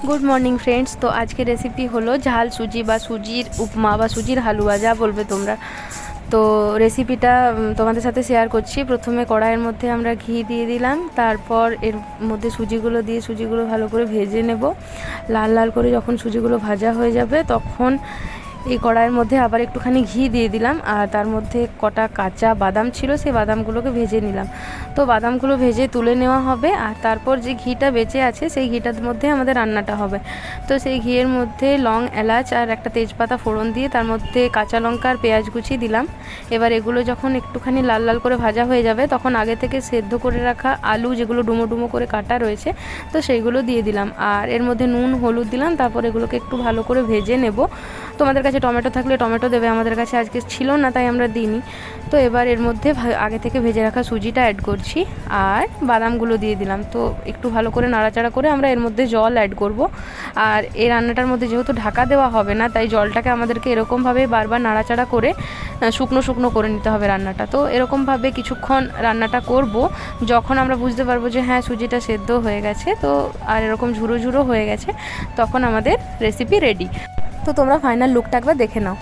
Good morning friends. तो आज के रेसिपी हलो झाल सुजी बा सुजिर उपमा बा सुजिर हालुआ जा बोलबे तोमरा। तो रेसिपिटा তোমাদের সাথে শেয়ার করছি। প্রথমে কড়াইয়ের মধ্যে আমরা ঘি দিয়ে দিলাম, তারপর এর মধ্যে সুজিগুলো দিয়ে সুজিগুলো ভালো করে ভেজে নেব। লাল লাল করে যখন সুজিগুলো ভাজা হয়ে যাবে তখন এই কড়াইয়ের মধ্যে আবার একটুখানি ঘি দিয়ে দিলাম, আর তার মধ্যে কটা কাঁচা বাদাম ছিল সেই বাদামগুলোকে ভেজে নিলাম। তো বাদামগুলো ভেজে তুলে নেওয়া হবে, আর তারপর যে ঘিটা বেঁচে আছে সেই ঘিটার মধ্যে আমাদের রান্নাটা হবে। তো সেই ঘিয়ের মধ্যে লং, এলাচ আর একটা তেজপাতা ফোড়ন দিয়ে তার মধ্যে কাঁচা লঙ্কা আর পেঁয়াজ কুচি দিলাম। এবার এগুলো যখন একটুখানি লাল লাল করে ভাজা হয়ে যাবে তখন আগে থেকে সেদ্ধ করে রাখা আলু যেগুলো ডুমো ডুমো করে কাটা রয়েছে তো সেইগুলো দিয়ে দিলাম, আর এর মধ্যে নুন হলুদ দিলাম। তারপর এগুলোকে একটু ভালো করে ভেজে নেব। তোমাদের কাছে টমেটো থাকলে টমেটো দেবে, আমাদের কাছে আজকে ছিল না তাই আমরা দিইনি। তো এবার এর মধ্যে আগে থেকে ভেজে রাখা সুজিটা অ্যাড করছি আর বাদামগুলো দিয়ে দিলাম। তো একটু ভালো করে নাড়াচাড়া করে আমরা এর মধ্যে জল অ্যাড করব। আর এই রান্নাটার মধ্যে যেহেতু ঢাকা দেওয়া হবে না তাই জলটাকে আমাদেরকে এরকমভাবে বারবার নাড়াচাড়া করে শুকনো শুকনো করে নিতে হবে রান্নাটা। তো এরকমভাবে কিছুক্ষণ রান্নাটা করব, যখন আমরা বুঝতে পারবো যে হ্যাঁ সুজিটা সেদ্ধ হয়ে গেছে তো আর এরকম ঝুরো ঝুরো হয়ে গেছে তখন আমাদের রেসিপি রেডি। তো তোমরা ফাইনাল লুকটা একবার দেখে নাও।